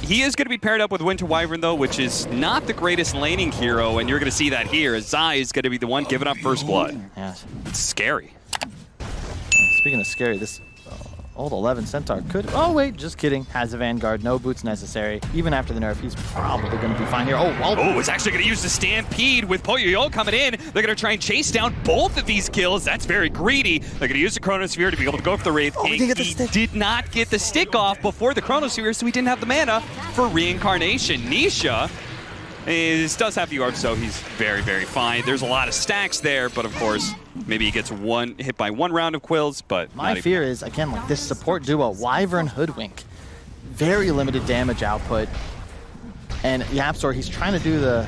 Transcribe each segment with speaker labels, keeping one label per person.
Speaker 1: He is going to be paired up with Winter Wyvern, though, which is not the greatest laning hero, and you're going to see that here. As Zai is going to be the one giving up first blood.
Speaker 2: Yes.
Speaker 1: It's scary.
Speaker 2: Speaking of scary, this old 11 Centaur could... Oh, wait, just kidding. Has a Vanguard, no boots necessary. Even after the nerf, he's probably going to be fine here.
Speaker 1: Oh, it's actually going to use the Stampede with Poyoyo coming in. They're going to try and chase down both of these kills. That's very greedy. They're going to use the Chronosphere to be able to go for the Wraith King. He did not get the stick off before the Chronosphere, so he didn't have the mana for Reincarnation. Nisha does have the orb, so he's very, very fine. There's a lot of stacks there, but of course, maybe he gets hit by one round of quills, but
Speaker 2: my fear is, again, like this support duo, Wyvern Hoodwink, very limited damage output, and YapzOr, he's trying to do the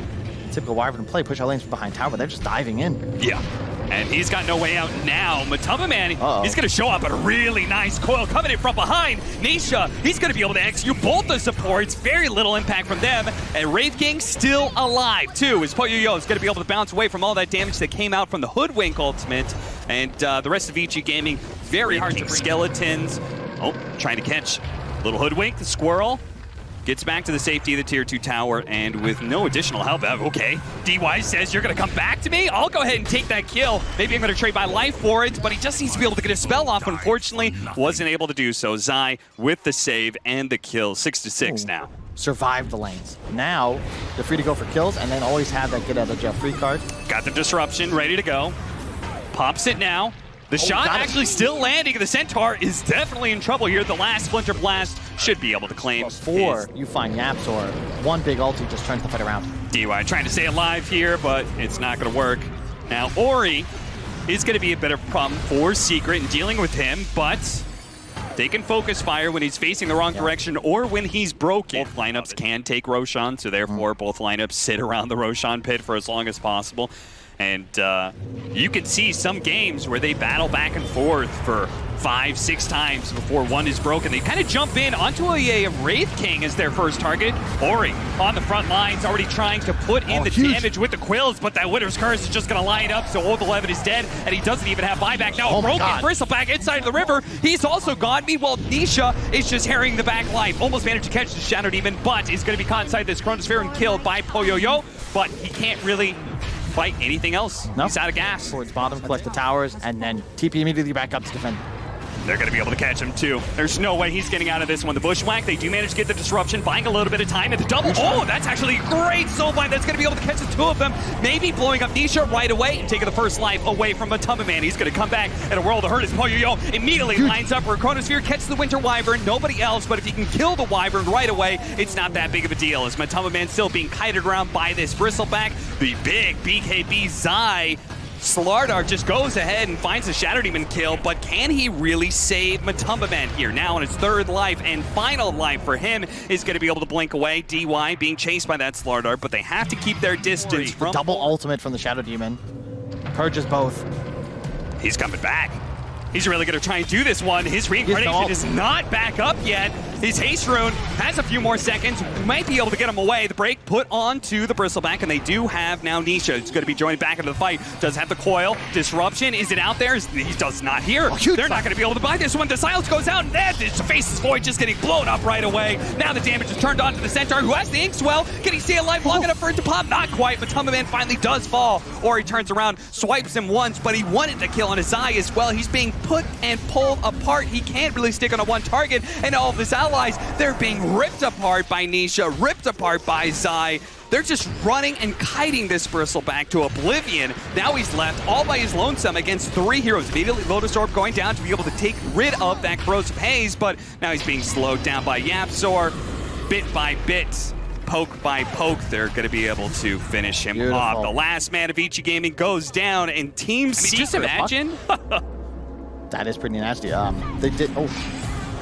Speaker 2: typical Wyvern play, push out lanes from behind tower, but they're just diving in.
Speaker 1: Yeah. And he's got no way out now. Matumbaman, he's going to show up at a really nice coil coming in from behind. Nisha, he's going to be able to execute both the supports. Very little impact from them. And Wraith King still alive, too, as Poyoyo is going to be able to bounce away from all that damage that came out from the Hoodwink ultimate. And the rest of VICI Gaming, very hard to bring. Skeletons. Oh, trying to catch little Hoodwink, the squirrel. Gets back to the safety of the tier 2 tower, and with no additional help, okay. DY says, you're gonna come back to me? I'll go ahead and take that kill. Maybe I'm gonna trade my life for it, but he just needs to be able to get a spell off. Unfortunately, wasn't able to do so. Zai with the save and the kill, 6-6 now.
Speaker 2: Survived the lanes. Now, they're free to go for kills, and then always have that get out of jail free card.
Speaker 1: Got the disruption, ready to go. Pops it now. The shot actually still landing. The Centaur is definitely in trouble here. The last Splinter Blast should be able to claim.
Speaker 2: Before you find YapzOr, one big ulti just turns the fight around.
Speaker 1: DY trying to stay alive here, but it's not going to work. Now, Ori is going to be a bit of a problem for Secret in dealing with him, but they can focus fire when he's facing the wrong direction or when he's broken. Both lineups can take Roshan, so therefore both lineups sit around the Roshan pit for as long as possible. And you can see some games where they battle back and forth for 5-6 times before one is broken. They kind of jump in onto a Wraith King as their first target. Ori on the front lines, already trying to put in the damage with the quills, but that Winter's Curse is just going to line up, so Old 11 is dead, and he doesn't even have buyback. Now broken Bristleback inside of the river. He's also gone. Meanwhile, Nisha is just harrying the back line. Almost managed to catch the Shadow Demon, but is going to be caught inside this Chronosphere and killed by Poyoyo, but he can't really fight anything else.
Speaker 2: Nope.
Speaker 1: He's out of gas.
Speaker 2: Towards bottom, collect the towers, and then TP immediately back up to defend.
Speaker 1: They're going to be able to catch him, too. There's no way he's getting out of this one. The Bushwhack, they do manage to get the disruption, buying a little bit of time at the double. Oh, that's actually a great soulbind. That's going to be able to catch the two of them. Maybe blowing up Nisha right away and taking the first life away from Matumbaman. He's going to come back at a world of hurt as Poyoyo immediately lines up for a Chronosphere, catches the Winter Wyvern, nobody else, but if he can kill the Wyvern right away, it's not that big of a deal as Matumbaman still being kited around by this Bristleback. The big BKB Zai Slardar just goes ahead and finds a Shadow Demon kill, but can he really save Matumbaman here? Now on his third life and final life for him is going to be able to blink away. DY being chased by that Slardar, but they have to keep their distance from...
Speaker 2: Double ultimate from the Shadow Demon. Purges both.
Speaker 1: He's coming back. He's really going to try and do this one. His reincarnation is not back up yet. His haste rune has a few more seconds. Might be able to get him away. The break put onto the Bristleback, and they do have now Nisha. He's going to be joined back into the fight. Does have the coil. Disruption. Is it out there? He does not hear. They're not going to be able to buy this one. The silence goes out, and then his face is void, just getting blown up right away. Now the damage is turned on to the Centaur, who has the Inkswell. Can he stay alive long enough for it to pop? Not quite. Matumbaman finally does fall. Or he turns around, swipes him once, but he wanted to kill on his eye as well. He's being put and pulled apart. He can't really stick on a one target, and all of his allies, they're being ripped apart by Nisha, ripped apart by Zai. They're just running and kiting this Bristleback to oblivion. Now he's left all by his lonesome against 3 heroes. Immediately Lotus Orb going down to be able to take rid of that corrosive haze, but now he's being slowed down by YapzOr, bit by bit. Poke by poke, they're going to be able to finish him off. The last man of VICI Gaming goes down, and Team Secret, just imagine.
Speaker 2: That is pretty nasty. They did. Oh,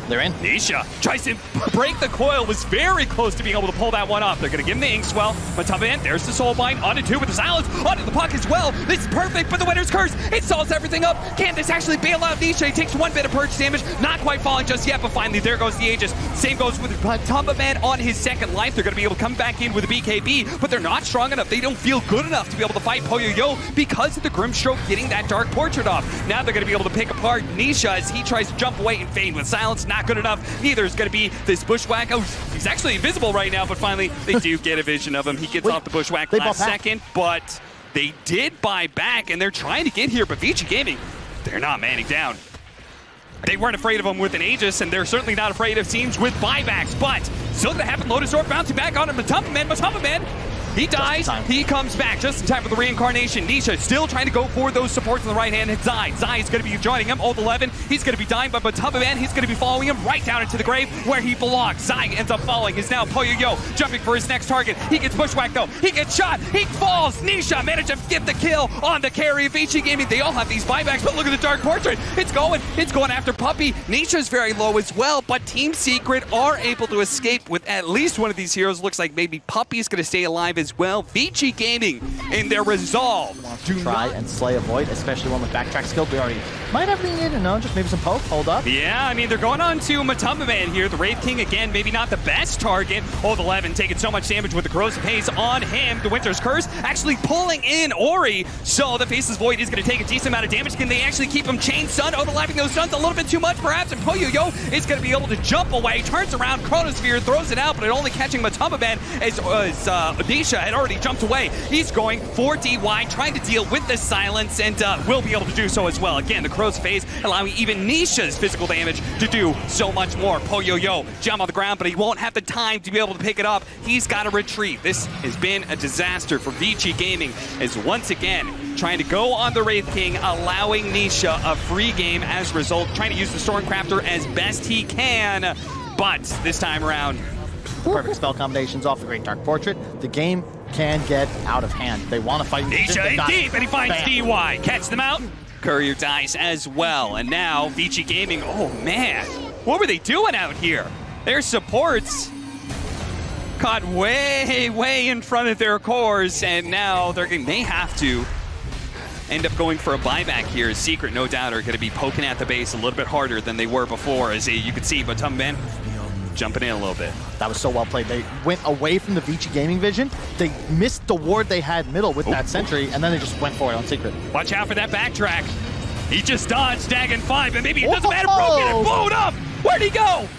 Speaker 2: they're in.
Speaker 1: Nisha tries to break the coil, was very close to being able to pull that one off. They're going to give him the Inkswell. Matumbaman, there's the Soulbind, onto 2 with the silence, onto the puck as well. This is perfect, but the Winter's Curse, it solves everything up. Can this actually bail out Nisha? He takes 1 bit of purge damage, not quite falling just yet, but finally there goes the Aegis. Same goes with Matumbaman on his second life. They're going to be able to come back in with a BKB, but they're not strong enough. They don't feel good enough to be able to fight Poyoyo because of the Grimstroke getting that Dark Portrait off. Now they're going to be able to pick apart Nisha as he tries to jump away and fade with silence. Not not good enough. Neither is going to be this Bushwhack. Oh, he's actually invisible right now, but finally they do get a vision of him. He gets off the Bushwhack last second, but they did buy back, and they're trying to get here, but VICI Gaming, they're not manning down. They weren't afraid of him with an Aegis, and they're certainly not afraid of teams with buybacks, but still gonna happen. Lotus Orb bouncing back on him. Matumbaman, he dies, he comes back just in time for the reincarnation. Nisha still trying to go for those supports on the right hand. Zai is going to be joining him. Old 11, he's going to be dying, but Matumbaman, he's going to be following him right down into the grave where he belongs. Zai ends up falling. Is now Poyo jumping for his next target. He gets bushwhacked though. He gets shot. He falls. Nisha managed to get the kill on the carry of VICI Gaming. They all have these buybacks, but look at the Dark Portrait. It's going after Puppey. Nisha's very low as well, but Team Secret are able to escape with at least one of these heroes. Looks like maybe Puppey's going to stay alive as well. VICI Gaming in their resolve
Speaker 2: to try and slay a Void, especially one with backtrack skill. We already might have the need to know, just maybe some poke, hold up.
Speaker 1: Yeah, I mean, they're going on to Matumbaman here. The Wraith King, again, maybe not the best target. Old 11 taking so much damage with the corrosive haze on him. The Winter's Curse actually pulling in Ori, so the Faceless Void is going to take a decent amount of damage. Can they actually keep him chain stun, overlapping those stuns a little bit too much perhaps, and Poyo is going to be able to jump away, turns around, Chronosphere, throws it out, but it only catching Matumbaman as Nisha had already jumped away. He's going for DY, trying to deal with this silence, and will be able to do so as well. Again, the Crow's phase allowing even Nisha's physical damage to do so much more. Poyo jump on the ground, but he won't have the time to be able to pick it up. He's got to retreat. This has been a disaster for VICI Gaming, as once again trying to go on the Wraith King, allowing Nisha a free game as a result, trying to use the Stormcrafter as best he can, but this time around,
Speaker 2: perfect spell combinations off the Great Dark Portrait. The game can get out of hand. They want to fight.
Speaker 1: Nisha in deep, and he finds DY. Catch them out. Courier dies as well, and now VICI Gaming, oh man, what were they doing out here? Their supports caught way in front of their cores, and now they may have to end up going for a buyback here. Secret, no doubt, are going to be poking at the base a little bit harder than they were before, as you can see, Matumbaman jumping in a little bit.
Speaker 2: That was so well played. They went away from the VICI Gaming vision. They missed the ward they had middle with that sentry, and then they just went for it on Secret.
Speaker 1: Watch out for that backtrack. He just dodged Dagon 5, and maybe it doesn't matter. Broken and blown up. Where'd he go?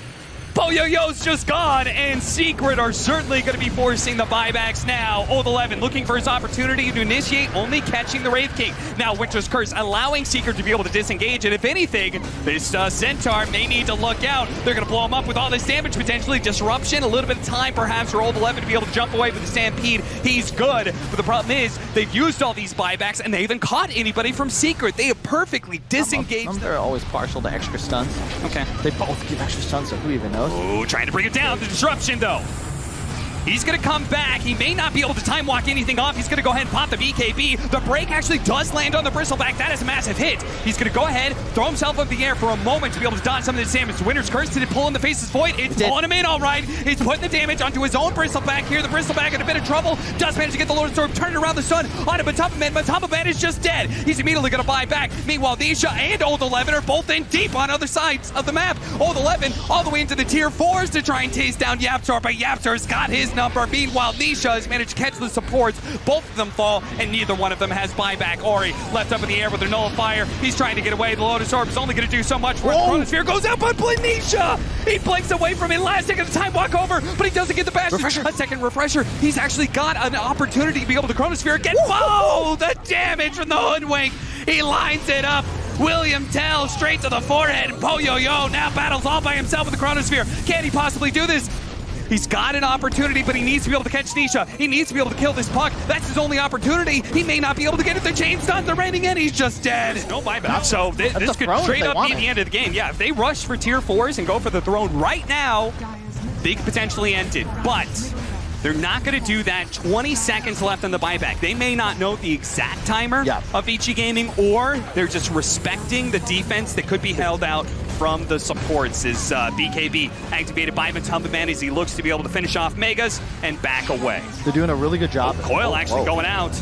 Speaker 1: Poyo's just gone, and Secret are certainly going to be forcing the buybacks now. Old 11 looking for his opportunity to initiate, only catching the Wraith King. Now Winter's Curse allowing Secret to be able to disengage, and if anything, this Centaur may need to look out. They're going to blow him up with all this damage, potentially disruption, a little bit of time perhaps for Old 11 to be able to jump away with the Stampede. He's good, but the problem is they've used all these buybacks, and they haven't caught anybody from Secret. They have perfectly disengaged.
Speaker 2: They're always partial to extra stuns.
Speaker 1: Okay.
Speaker 2: They both give extra stuns, so who even knows?
Speaker 1: Oh, trying to bring it down. The disruption, though. He's going to come back. He may not be able to time walk anything off. He's going to go ahead and pop the BKB. The break actually does land on the Bristleback. That is a massive hit. He's going to go ahead, throw himself up the air for a moment to be able to dodge some of this damage. Winter's Curse, did it pull in the Faceless Void? It's pulling him in all right. He's putting the damage onto his own Bristleback here. The Bristleback in a bit of trouble. Does manage to get the Lotus Orb, turn it around the sun onto Matumbaman. Matumbaman is just dead. He's immediately going to buy back. Meanwhile, Nisha and Old 11 are both in deep on other sides of the map. Old 11 all the way into the tier 4s to try and chase down YapzOr, but YapzOr's got his number. Meanwhile, Nisha has managed to catch the supports. Both of them fall, and neither one of them has buyback. Ori left up in the air with their nullifier. He's trying to get away. The Lotus Orb is only going to do so much for the Chronosphere. Goes out, but Nisha! He blinks away from it. Last second of time walk over, but he doesn't get the bash. A second refresher. He's actually got an opportunity to be able to Chronosphere again. Whoa! The damage from the Hoodwink. He lines it up. William Tell straight to the forehead. Poyo now battles all by himself with the Chronosphere. Can he possibly do this? He's got an opportunity, but he needs to be able to catch Nisha. He needs to be able to kill this puck. That's his only opportunity. He may not be able to get it. The chain stun, they're raining in. He's just dead. No buyback. So this could straight up be the end of the game. Yeah, if they rush for tier 4s and go for the throne right now, they could potentially end it. But they're not going to do that. 20 seconds left on the buyback. They may not know the exact timer of VICI Gaming, or they're just respecting the defense that could be held out from the supports. Is BKB activated by Matumbaman as he looks to be able to finish off Megas and back away.
Speaker 2: They're doing a really good job.
Speaker 1: Coil actually going out.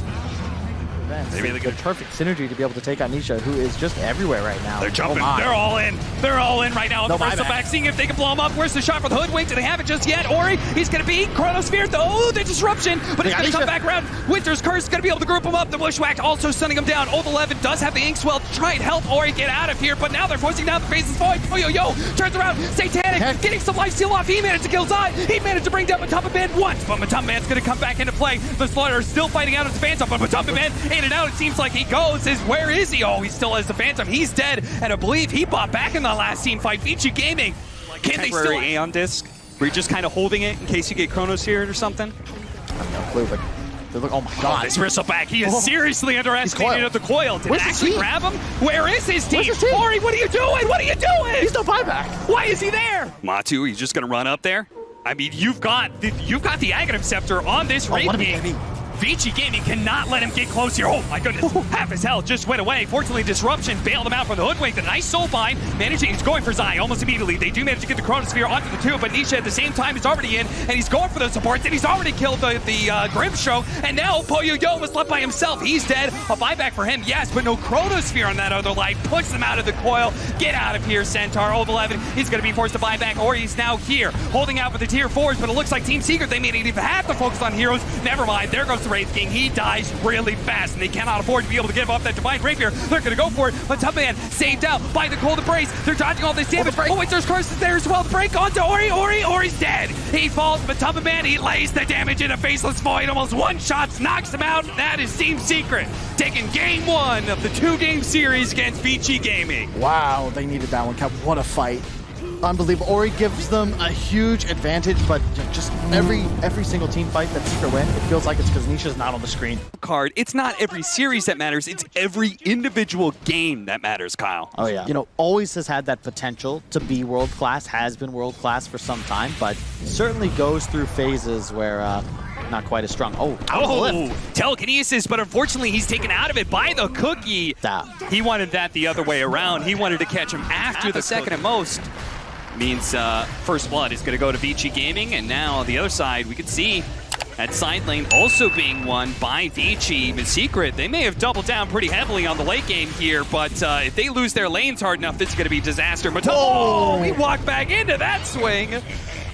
Speaker 2: events.
Speaker 1: Maybe
Speaker 2: The perfect synergy to be able to take out Nisha, who is just everywhere right now.
Speaker 1: They're jumping. They're all in. They're all in right now.
Speaker 2: No
Speaker 1: the Bristol back, seeing if they can blow him up. Where's the shot for the Hoodwink? Do they have it just yet? Ori, he's going to beat Chronosphere. Oh, the disruption. But he's going to come back around. Winter's Curse is going to be able to group him up. The Bushwhack also stunning him down. Old 11 does have the Inkswell to try and help Ori get out of here. But now they're forcing down the faces void. Oh, yo, turns around. Satanic getting some life steal off. He managed to kill Zai. He managed to bring down Matumba Man once. But Matumba Man's going to come back into play. The Slaughter is still fighting out as the Phantom. But Matumba Man in and out. It seems like he goes. Where is he? Oh, he still has the Phantom. He's dead. And I believe he bought back in the last team fight. VICI Gaming. Can they still Aeon disc? Where you're just kind of holding it in case you get Chronosphere or something?
Speaker 2: I have no clue, but they look, oh my god.
Speaker 1: This Bristleback, he is seriously underestimated at the coil. Did it actually grab him? Where is his team? Ori, what are you doing? What are you doing?
Speaker 2: He's no buyback.
Speaker 1: Why is he there? Matu, he's just gonna run up there? I mean, you've got the Aghanim Scepter on this raid game. VICI Gaming cannot let him get close here. Oh my goodness, half his health just went away. Fortunately, Disruption bailed him out from the Hoodwink. The nice soul bind, he's going for Zai almost immediately. They do manage to get the Chronosphere onto the two, but Nisha at the same time is already in, and he's going for those supports, and he's already killed the Grim Show, and now Poyo Yo was left by himself. He's dead. A buyback for him, yes, but no Chronosphere on that other light. Puts them out of the coil. Get out of here, Centaur. Old 11, he's going to be forced to buy back, or he's now here, holding out for the tier 4s, but it looks like Team Secret, they may not even have to focus on heroes. Never mind, there goes the Wraith King. He dies really fast, and they cannot afford to be able to give up that Divine Rapier. They're going to go for it, but Tubman saved out by the Cold Embrace. They're dodging all this damage. Oh, wait, there's Curses there as well. The break onto Ori. Ori's dead. He falls, but Tubman, he lays the damage in a Faceless Void. Almost one-shots, knocks him out. That is Team Secret taking game 1 of the 2-game series against VICI Gaming.
Speaker 2: Wow, they needed that one, Cap. What a fight. Unbelievable. Ori gives them a huge advantage, but just every single team fight that Secret win, it feels like it's because Nisha's not on the screen.
Speaker 1: It's not every series that matters, it's every individual game that matters, Kyle.
Speaker 2: Oh yeah. You know, always has had that potential to be world class, has been world class for some time, but certainly goes through phases where not quite as strong.
Speaker 1: Telekinesis, but unfortunately he's taken out of it by the Cookie. He wanted that the other way around. He wanted to catch him after the second at most. Means First Blood is going to go to VICI Gaming, and now on the other side, we can see that side lane also being won by VICI. In Secret, they may have doubled down pretty heavily on the late game here, but if they lose their lanes hard enough, this is going to be disaster. But he walked back into that swing.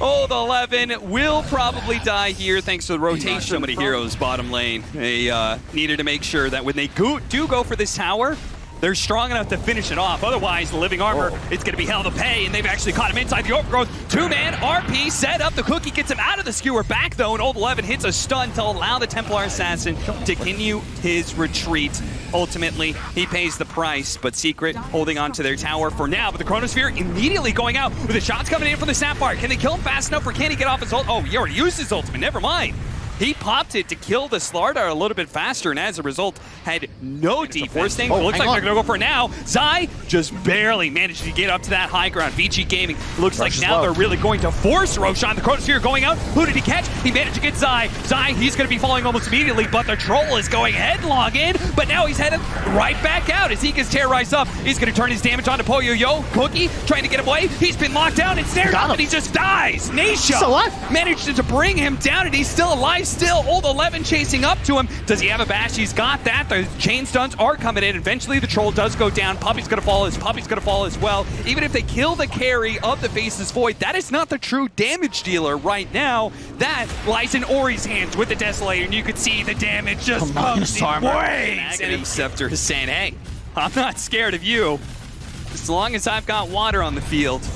Speaker 1: Oh, the 11 will probably die here thanks to the rotation. So many heroes bottom lane. They needed to make sure that when they do go for this tower, they're strong enough to finish it off. Otherwise, the Living Armor, it's going to be hell to pay, and they've actually caught him inside the overgrowth. 2-man RP set up. The Cookie gets him out of the skewer back, though, and Old 11 hits a stun to allow the Templar Assassin to continue his retreat. Ultimately, he pays the price, but Secret holding on to their tower for now. But the Chronosphere immediately going out with the shots coming in from the Sapphire. Can they kill him fast enough, or can he get off his ult? Oh, he already used his ultimate. Never mind. He popped it to kill the Slardar a little bit faster, and as a result, had no defense. Looks like they're going to go for it now. Zai just barely managed to get up to that high ground. VICI Gaming looks like now they're really going to force Roshan. The Chronosphere going out. Who did he catch? He managed to get Zai. Zai, he's going to be falling almost immediately, but the Troll is going headlong in, but now he's headed right back out as he gets terrorized up. He's going to turn his damage onto Poyo Yo. Cookie trying to get him away. He's been locked down and snared up, and he just dies. Nisha managed to bring him down, and he's still alive. Still, Old 11 chasing up to him. Does he have a bash? He's got that. The chain stuns are coming in. Eventually, the Troll does go down. Puppy's going to fall. His Puppy's going to fall as well. Even if they kill the carry of the Faceless Void, that is not the true damage dealer right now. That lies in Ori's hands with the Desolator, and you can see the damage just comes in waves. Aghanim Scepter is saying, hey, I'm not scared of you as long as I've got water on the field.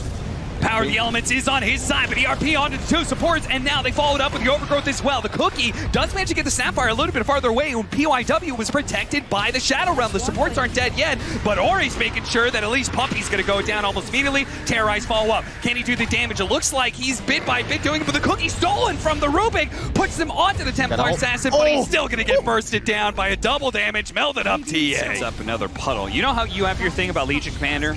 Speaker 1: Power of the Elements is on his side, but ERP onto the 2 supports, and now they followed up with the Overgrowth as well. The Cookie does manage to get the Sapphire a little bit farther away, and PYW was protected by the Shadow Realm. The supports aren't dead yet, but Ori's making sure that at least Puppy's going to go down almost immediately. Terrorize follow up. Can he do the damage? It looks like he's bit by bit doing it, but the Cookie stolen from the Rubik puts him onto the Templar Assassin, but he's still going to get bursted down by a double damage. Melted up TA. Sets up another puddle. You know how you have your thing about Legion Commander?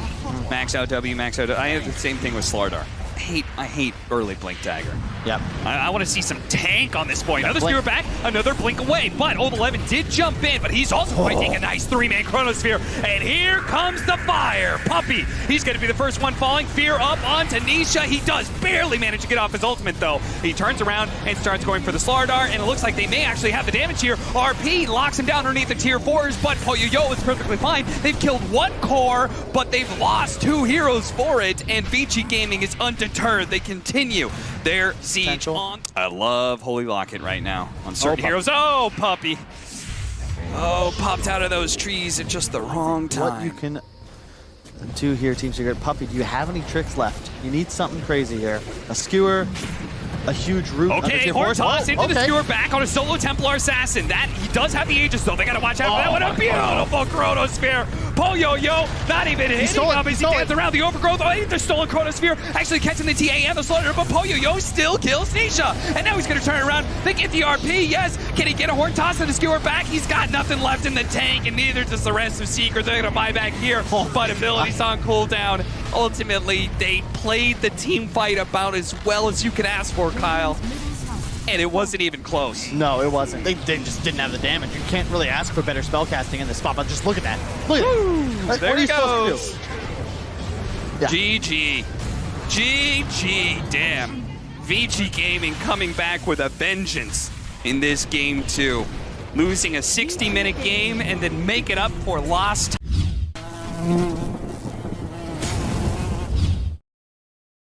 Speaker 1: Max out W, max out W. I have the same thing with Slardar. hate early Blink Dagger.
Speaker 2: Yep.
Speaker 1: I want to see some tank on this point. Another
Speaker 2: Blink.
Speaker 1: Spear back, another Blink away. But Old 11 did jump in, but he's also fighting a nice 3-man Chronosphere. And here comes the fire. Puppey, he's going to be the first one falling. Fear up onto Nisha. He does barely manage to get off his ultimate, though. He turns around and starts going for the Slardar, and it looks like they may actually have the damage here. RP locks him down underneath the tier 4s, but Poyoyo is perfectly fine. They've killed one core, but they've lost 2 heroes for it, and VICI Gaming is undeterred. They continue their siege on. I love Holy Locket right now on certain heroes. Oh, Puppey. Oh, popped out of those trees at just the wrong time.
Speaker 2: What you can do here, Team Secret. Puppey, do you have any tricks left? You need something crazy here. A skewer, a huge root.
Speaker 1: Okay, Horn toss into the skewer back on a solo Templar Assassin. That, he does have the Aegis, though. They gotta watch out for that one. A beautiful Chronosphere. Poyoyo, not even hitting him as he dances around the overgrowth. Oh, the stolen Chronosphere. Actually catching the TA and the Slaughter, but Poyoyo still kills Nisha. And now he's gonna turn around. They get the RP, yes. Can he get a Horn toss and the skewer back? He's got nothing left in the tank, and neither does the rest of Secret. They're gonna buy back here, but abilities on cooldown. Ultimately, they played the team fight about as well as you could ask for, Kyle. And it wasn't even close.
Speaker 2: No, it wasn't. They just didn't have the damage. You can't really ask for better spellcasting in this spot, but just look at that. Look at it.
Speaker 1: There he goes.
Speaker 2: Yeah.
Speaker 1: GG. GG. Damn. VICI Gaming coming back with a vengeance in this game, too. Losing a 60-minute game and then make it up for lost time.